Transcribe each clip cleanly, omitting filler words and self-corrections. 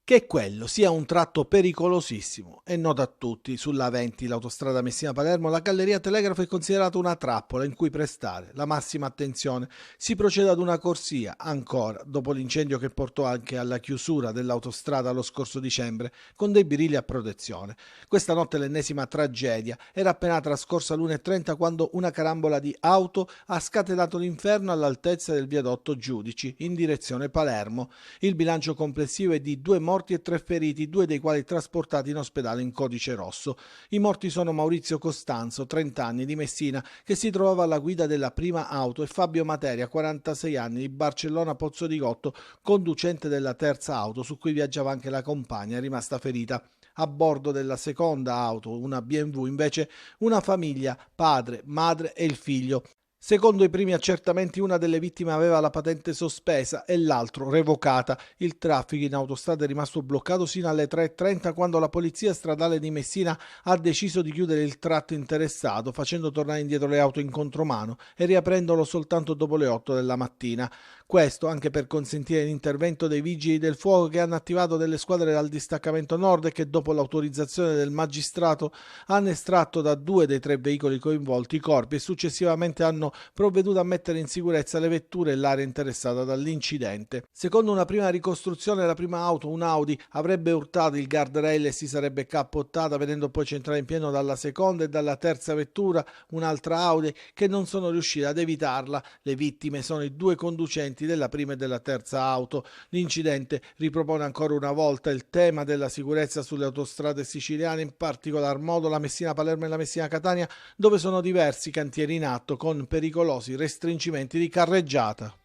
Che quello sia un tratto pericolosissimo è noto a tutti. Sulla 20, l'autostrada Messina-Palermo, la galleria Telegrafo è considerata una trappola in cui prestare la massima attenzione. Si procede ad una corsia, ancora, dopo l'incendio che portò anche alla chiusura dell'autostrada lo scorso dicembre, con dei birilli a protezione. Questa notte l'ennesima tragedia era appena trascorsa l'1:30 quando una carambola di auto ha scatenato l'inferno all'altezza del viadotto Giudici, in direzione Palermo. Il bilancio complessivo è di 2 morti e 3 feriti, 2 dei quali trasportati in ospedale in codice rosso. I morti sono Maurizio Costanzo, 30 anni, di Messina, che si trovava alla guida della prima auto, e Fabio Materia, 46 anni, di Barcellona Pozzo di Gotto, conducente della terza auto, su cui viaggiava anche la compagna, rimasta ferita. A bordo della seconda auto, una BMW, invece, una famiglia, padre, madre e il figlio. Secondo i primi accertamenti, una delle vittime aveva la patente sospesa e l'altro revocata. Il traffico in autostrada è rimasto bloccato sino alle 3:30 quando la polizia stradale di Messina ha deciso di chiudere il tratto interessato, facendo tornare indietro le auto in contromano e riaprendolo soltanto dopo le 8 della mattina. Questo anche per consentire l'intervento dei vigili del fuoco, che hanno attivato delle squadre dal distaccamento nord e che, dopo l'autorizzazione del magistrato, hanno estratto da 2 dei 3 veicoli coinvolti i corpi e successivamente hanno provveduto a mettere in sicurezza le vetture e l'area interessata dall'incidente. Secondo una prima ricostruzione, la prima auto, un Audi, avrebbe urtato il guardrail e si sarebbe cappottata, venendo poi centrata in pieno dalla seconda e dalla terza vettura, un'altra Audi, che non sono riuscite ad evitarla. Le vittime sono i 2 conducenti della prima e della terza auto. L'incidente ripropone ancora una volta il tema della sicurezza sulle autostrade siciliane, in particolar modo la Messina-Palermo e la Messina-Catania, dove sono diversi cantieri in atto con pericolosi restringimenti di carreggiata.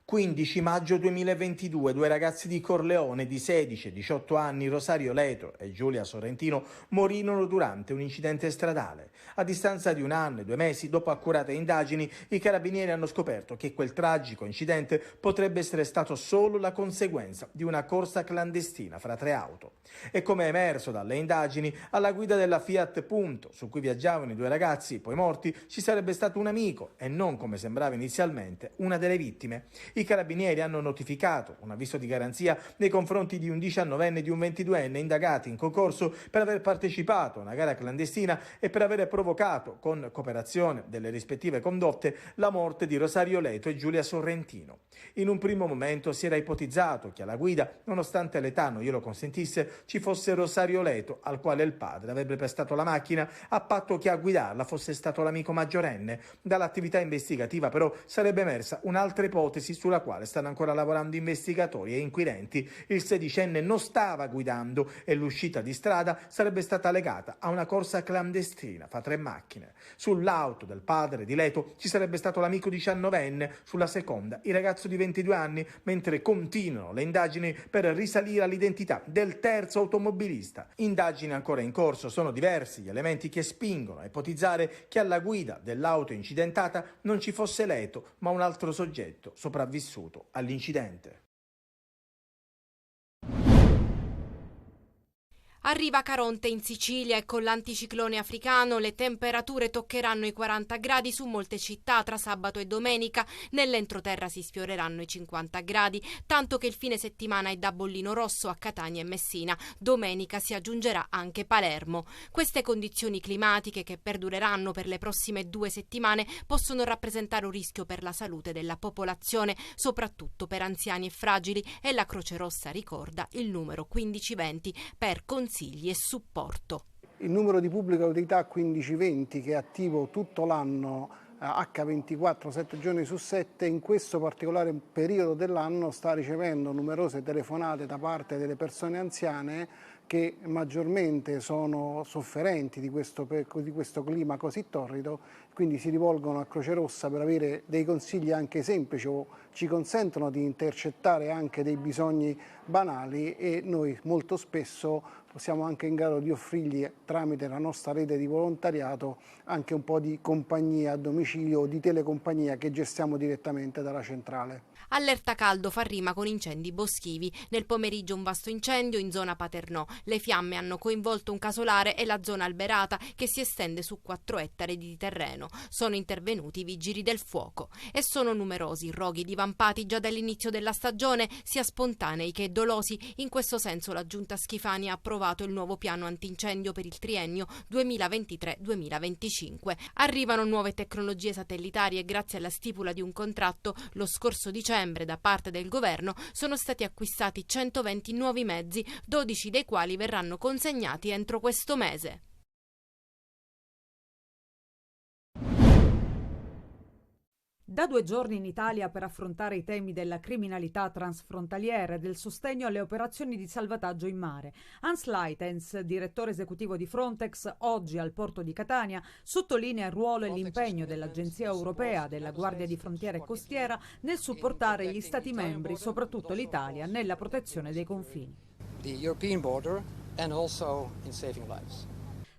15 maggio 2022, 2 ragazzi di Corleone di 16 e 18 anni, Rosario Leto e Giulia Sorrentino, morirono durante un incidente stradale. A distanza di 1 anno e 2 mesi, dopo accurate indagini, i carabinieri hanno scoperto che quel tragico incidente potrebbe essere stato solo la conseguenza di una corsa clandestina fra 3 auto. E come è emerso dalle indagini, alla guida della Fiat Punto, su cui viaggiavano i 2 ragazzi poi morti, ci sarebbe stato un amico e non, come sembrava inizialmente, una delle vittime. I carabinieri hanno notificato un avviso di garanzia nei confronti di un 19enne e di un 22enne indagati in concorso per aver partecipato a una gara clandestina e per aver provocato, con cooperazione delle rispettive condotte, la morte di Rosario Leto e Giulia Sorrentino. In un primo momento si era ipotizzato che alla guida, nonostante l'età non glielo consentisse, ci fosse Rosario Leto, al quale il padre avrebbe prestato la macchina a patto che a guidarla fosse stato l'amico maggiorenne. Dall'attività investigativa però sarebbe emersa un'altra ipotesi sulla quale stanno ancora lavorando investigatori e inquirenti. Il sedicenne non stava guidando e l'uscita di strada sarebbe stata legata a una corsa clandestina fra 3 macchine. Sull'auto del padre di Leto ci sarebbe stato l'amico 19enne, sulla seconda il ragazzo di 22 anni, mentre continuano le indagini per risalire all'identità del terzo automobilista. Indagini ancora in corso, sono diversi gli elementi che spingono a ipotizzare che alla guida dell'auto incidentata non ci fosse Leto, ma un altro soggetto sopravvissuto all'incidente. Arriva Caronte in Sicilia e con l'anticiclone africano le temperature toccheranno i 40 gradi su molte città tra sabato e domenica. Nell'entroterra si sfioreranno i 50 gradi, tanto che il fine settimana è da bollino rosso a Catania e Messina. Domenica si aggiungerà anche Palermo. Queste condizioni climatiche, che perdureranno per le prossime 2 settimane, possono rappresentare un rischio per la salute della popolazione, soprattutto per anziani e fragili, e la Croce Rossa ricorda il numero 1520 per consigli e supporto. Il numero di pubbliche utilità 1520, che è attivo tutto l'anno H24, 7 giorni su 7, in questo particolare periodo dell'anno sta ricevendo numerose telefonate da parte delle persone anziane che maggiormente sono sofferenti di questo clima così torrido, quindi si rivolgono a Croce Rossa per avere dei consigli anche semplici o ci consentono di intercettare anche dei bisogni banali, e noi molto spesso siamo anche in grado di offrirgli, tramite la nostra rete di volontariato, anche un po' di compagnia a domicilio o di telecompagnia che gestiamo direttamente dalla centrale. Allerta caldo fa rima con incendi boschivi. Nel pomeriggio un vasto incendio in zona Paternò. Le fiamme hanno coinvolto un casolare e la zona alberata che si estende su 4 ettari di terreno. Sono intervenuti i vigili del fuoco e sono numerosi i roghi divampati già dall'inizio della stagione, sia spontanei che dolosi. In questo senso la Giunta Schifani ha approvato il nuovo piano antincendio per il triennio 2023-2025. Arrivano nuove tecnologie satellitari e grazie alla stipula di un contratto lo scorso dicembre da parte del governo sono stati acquistati 120 nuovi mezzi, 12 dei quali verranno consegnati entro questo mese. Da 2 giorni in Italia per affrontare i temi della criminalità transfrontaliera e del sostegno alle operazioni di salvataggio in mare. Hans Leitens, direttore esecutivo di Frontex, oggi al porto di Catania, sottolinea il ruolo e l'impegno dell'Agenzia Europea della Guardia di Frontiera e Costiera nel supportare gli Stati membri, soprattutto l'Italia, nella protezione dei confini. The European border and also in saving lives.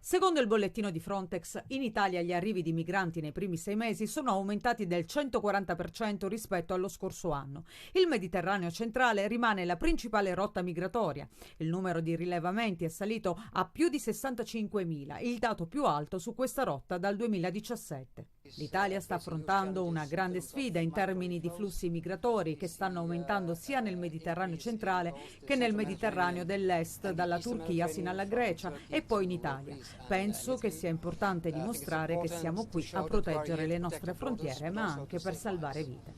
Secondo il bollettino di Frontex, in Italia gli arrivi di migranti nei primi 6 mesi sono aumentati del 140% rispetto allo scorso anno. Il Mediterraneo centrale rimane la principale rotta migratoria. Il numero di rilevamenti è salito a più di 65.000, il dato più alto su questa rotta dal 2017. L'Italia sta affrontando una grande sfida in termini di flussi migratori che stanno aumentando sia nel Mediterraneo centrale che nel Mediterraneo dell'Est, dalla Turchia sino alla Grecia e poi in Italia. Penso che sia importante dimostrare che siamo qui a proteggere le nostre frontiere, ma anche per salvare vite.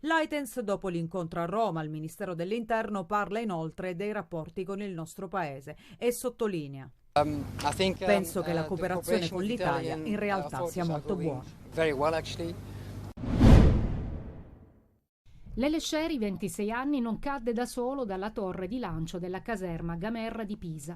Leitens, dopo l'incontro a Roma al Ministero dell'Interno, parla inoltre dei rapporti con il nostro paese e sottolinea: penso che la cooperazione con l'Italia in realtà sia molto buona. Lele Sceri, 26 anni, non cadde da solo dalla torre di lancio della caserma Gamerra di Pisa.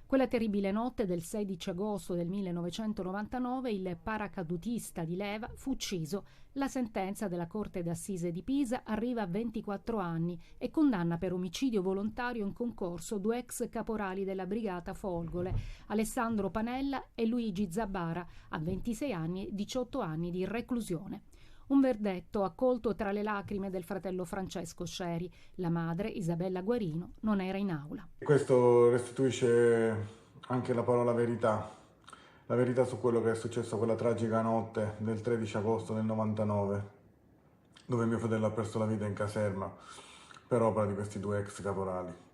Quella terribile notte del 16 agosto del 1999 il paracadutista di leva fu ucciso. La sentenza della Corte d'Assise di Pisa arriva a 24 anni e condanna per omicidio volontario in concorso 2 ex caporali della Brigata Folgore, Alessandro Panella e Luigi Zabara, a 26 anni e 18 anni di reclusione. Un verdetto accolto tra le lacrime del fratello Francesco Sceri. La madre, Isabella Guarino, non era in aula. Questo restituisce anche la parola verità su quello che è successo quella tragica notte del 13 agosto del 99, dove mio fratello ha perso la vita in caserma per opera di questi 2 ex caporali.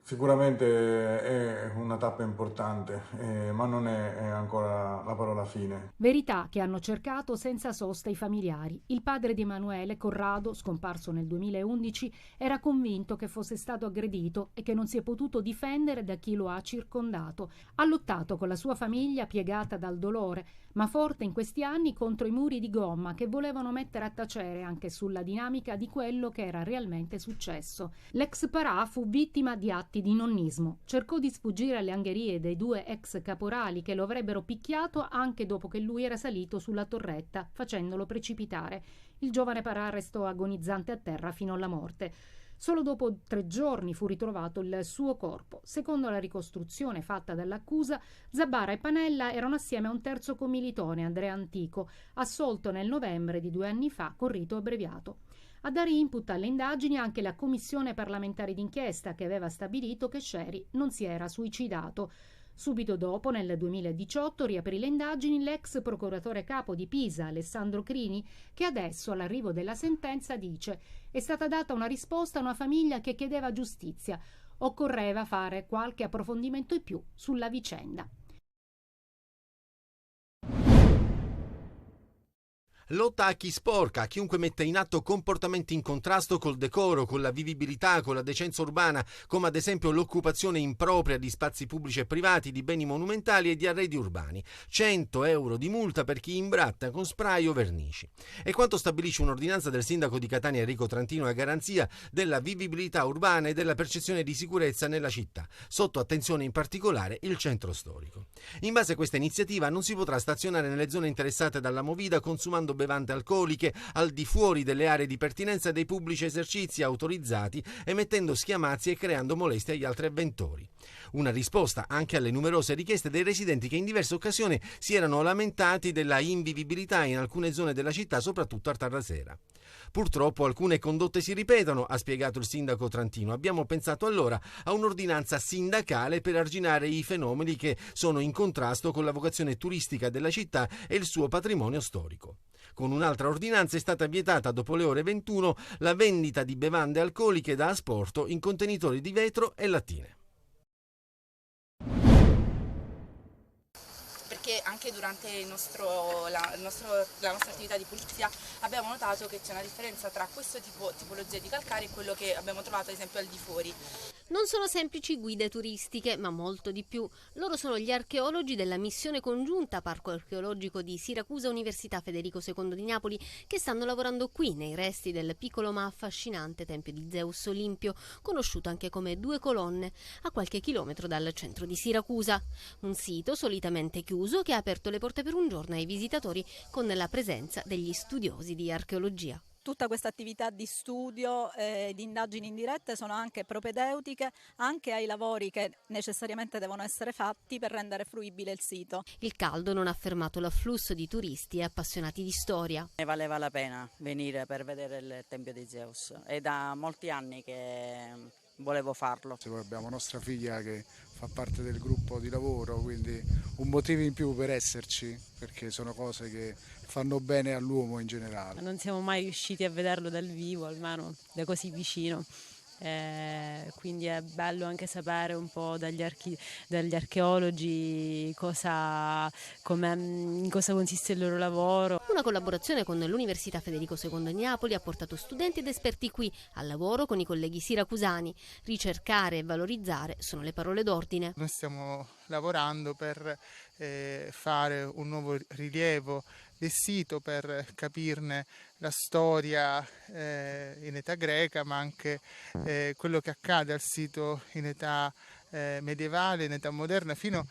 Sicuramente è una tappa importante, ma non è ancora la parola fine. Verità che hanno cercato senza sosta i familiari. Il padre di Emanuele, Corrado, scomparso nel 2011, era convinto che fosse stato aggredito e che non si è potuto difendere da chi lo ha circondato. Ha lottato con la sua famiglia piegata dal dolore, ma forte in questi anni contro i muri di gomma che volevano mettere a tacere anche sulla dinamica di quello che era realmente successo. L'ex Parà fu vittima di atti di nonnismo. Cercò di sfuggire alle angherie dei 2 ex caporali che lo avrebbero picchiato anche dopo che lui era salito sulla torretta, facendolo precipitare. Il giovane Parà restò agonizzante a terra fino alla morte. Solo dopo 3 giorni fu ritrovato il suo corpo. Secondo la ricostruzione fatta dall'accusa, Zabara e Panella erano assieme a un terzo commilitone, Andrea Antico, assolto nel novembre di 2 anni fa con rito abbreviato. A dare input alle indagini anche la commissione parlamentare d'inchiesta che aveva stabilito che Sceri non si era suicidato. Subito dopo, nel 2018, riaprì le indagini l'ex procuratore capo di Pisa, Alessandro Crini, che adesso, all'arrivo della sentenza, dice: «È stata data una risposta a una famiglia che chiedeva giustizia. Occorreva fare qualche approfondimento in più sulla vicenda». Lotta a chi sporca, a chiunque metta in atto comportamenti in contrasto col decoro, con la vivibilità, con la decenza urbana, come ad esempio l'occupazione impropria di spazi pubblici e privati, di beni monumentali e di arredi urbani. 100 euro di multa per chi imbratta con spray o vernici. È quanto stabilisce un'ordinanza del sindaco di Catania Enrico Trantino a garanzia della vivibilità urbana e della percezione di sicurezza nella città, sotto attenzione in particolare il centro storico. In base a questa iniziativa non si potrà stazionare nelle zone interessate dalla movida consumando bevande alcoliche al di fuori delle aree di pertinenza dei pubblici esercizi autorizzati, emettendo schiamazzi e creando molestie agli altri avventori. Una risposta anche alle numerose richieste dei residenti che in diverse occasioni si erano lamentati della invivibilità in alcune zone della città, soprattutto a tarda sera. Purtroppo alcune condotte si ripetono, ha spiegato il sindaco trantino. Abbiamo pensato allora a un'ordinanza sindacale per arginare i fenomeni che sono in contrasto con la vocazione turistica della città e il suo patrimonio storico. Con un'altra ordinanza è stata vietata dopo le ore 21 la vendita di bevande alcoliche da asporto in contenitori di vetro e lattine. Perché anche durante la nostra attività di pulizia abbiamo notato che c'è una differenza tra questo tipologia di calcare e quello che abbiamo trovato ad esempio al di fuori. Non sono semplici guide turistiche, ma molto di più. Loro sono gli archeologi della missione congiunta Parco Archeologico di Siracusa Università Federico II di Napoli, che stanno lavorando qui nei resti del piccolo ma affascinante tempio di Zeus Olimpio, conosciuto anche come Due Colonne, a qualche chilometro dal centro di Siracusa. Un sito solitamente chiuso che ha aperto le porte per un giorno ai visitatori con la presenza degli studiosi di archeologia. Tutta questa attività di studio e di indagini indirette sono anche propedeutiche anche ai lavori che necessariamente devono essere fatti per rendere fruibile il sito. Il caldo non ha fermato l'afflusso di turisti e appassionati di storia. Ne valeva la pena venire per vedere il Tempio di Zeus. È da molti anni che volevo farlo. Poi abbiamo nostra figlia che fa parte del gruppo di lavoro, quindi un motivo in più per esserci, perché sono cose che fanno bene all'uomo in generale. Non siamo mai riusciti a vederlo dal vivo, almeno da così vicino. Quindi è bello anche sapere un po' dagli archeologi in cosa consiste il loro lavoro. Una collaborazione con l'Università Federico II di Napoli ha portato studenti ed esperti qui al lavoro con i colleghi siracusani. Ricercare e valorizzare sono le parole d'ordine. Noi stiamo lavorando per fare un nuovo rilievo del sito, per capirne la storia in età greca, ma anche quello che accade al sito in età medievale, in età moderna, fino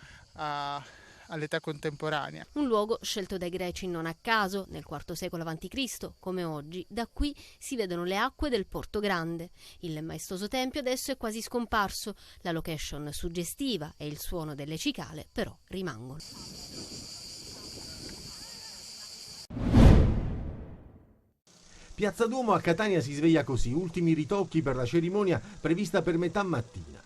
all'età contemporanea. Un luogo scelto dai greci non a caso, nel IV secolo a.C., come oggi. Da qui si vedono le acque del Porto Grande. Il maestoso tempio adesso è quasi scomparso. La location suggestiva e il suono delle cicale però rimangono. Piazza Duomo a Catania si sveglia così, ultimi ritocchi per la cerimonia prevista per metà mattina.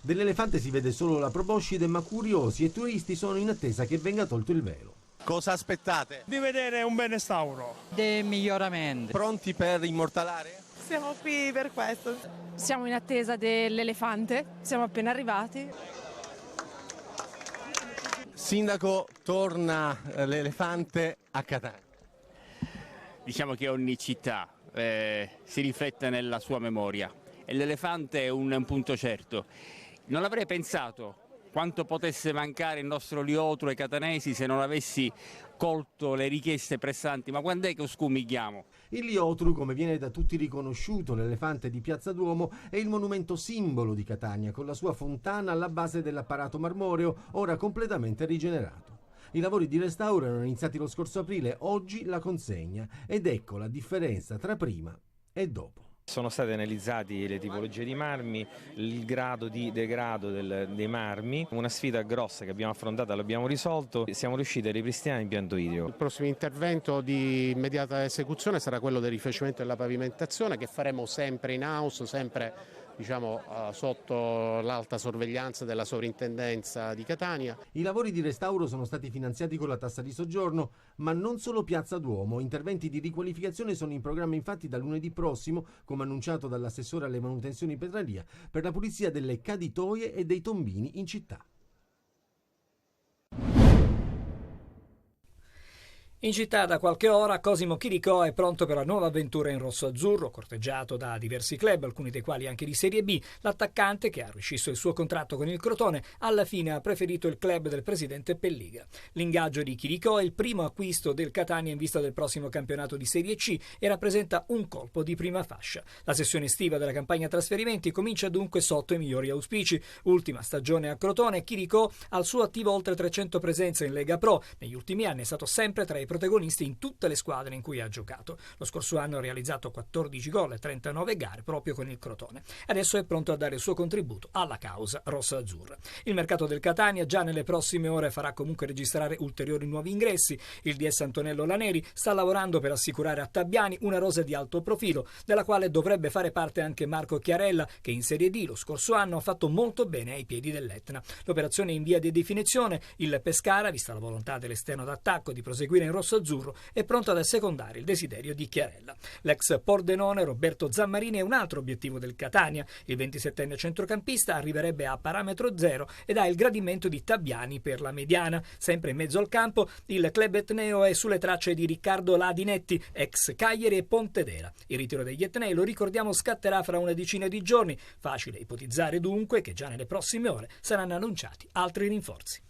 Dell'elefante si vede solo la proboscide, ma curiosi e turisti sono in attesa che venga tolto il velo. Cosa aspettate? Di vedere un benestauro. Dei miglioramenti. Pronti per immortalare? Siamo qui per questo. Siamo in attesa dell'elefante, siamo appena arrivati. Sindaco, torna l'elefante a Catania. Diciamo che ogni città si riflette nella sua memoria e l'elefante è un punto certo. Non avrei pensato quanto potesse mancare il nostro Liotro ai catanesi se non avessi colto le richieste pressanti. Ma quando è che scumigliamo? Il Liotru, come viene da tutti riconosciuto, l'elefante di Piazza Duomo, è il monumento simbolo di Catania, con la sua fontana alla base dell'apparato marmoreo, ora completamente rigenerato. I lavori di restauro erano iniziati lo scorso aprile, oggi la consegna, ed ecco la differenza tra prima e dopo. Sono state analizzate le tipologie di marmi, il grado di degrado dei marmi, una sfida grossa che abbiamo affrontato, l'abbiamo risolto, siamo riusciti a ripristinare l'impianto idrico. Il prossimo intervento di immediata esecuzione sarà quello del rifacimento della pavimentazione, che faremo sempre in house, sempre sotto l'alta sorveglianza della sovrintendenza di Catania. I lavori di restauro sono stati finanziati con la tassa di soggiorno, ma non solo Piazza Duomo. Interventi di riqualificazione sono in programma infatti da lunedì prossimo, come annunciato dall'assessore alle manutenzioni Petralia, per la pulizia delle caditoie e dei tombini in città. In città da qualche ora Cosimo Chiricò è pronto per la nuova avventura in rosso-azzurro, corteggiato da diversi club, alcuni dei quali anche di Serie B. L'attaccante, che ha rescisso il suo contratto con il Crotone, alla fine ha preferito il club del presidente Pelliga. L'ingaggio di Chiricò è il primo acquisto del Catania in vista del prossimo campionato di Serie C e rappresenta un colpo di prima fascia. La sessione estiva della campagna trasferimenti comincia dunque sotto i migliori auspici. Ultima stagione a Crotone, Chiricò ha al suo attivo oltre 300 presenze in Lega Pro. Negli ultimi anni è stato sempre tra i protagonisti in tutte le squadre in cui ha giocato. Lo scorso anno ha realizzato 14 gol e 39 gare proprio con il Crotone. Adesso è pronto a dare il suo contributo alla causa rossa-azzurra. Il mercato del Catania già nelle prossime ore farà comunque registrare ulteriori nuovi ingressi. Il DS Antonello Laneri sta lavorando per assicurare a Tabbiani una rosa di alto profilo, della quale dovrebbe fare parte anche Marco Chiarella, che in Serie D lo scorso anno ha fatto molto bene ai piedi dell'Etna. L'operazione è in via di definizione. Il Pescara, vista la volontà dell'esterno d'attacco di proseguire in rosso-azzurro, è pronto ad assecondare il desiderio di Chiarella. L'ex Pordenone Roberto Zammarini è un altro obiettivo del Catania. Il 27enne centrocampista arriverebbe a parametro zero ed ha il gradimento di Tabbiani per la mediana. Sempre in mezzo al campo, il club etneo è sulle tracce di Riccardo Ladinetti, ex Cagliari e Pontedera. Il ritiro degli etnei, lo ricordiamo, scatterà fra una decina di giorni. Facile ipotizzare dunque che già nelle prossime ore saranno annunciati altri rinforzi.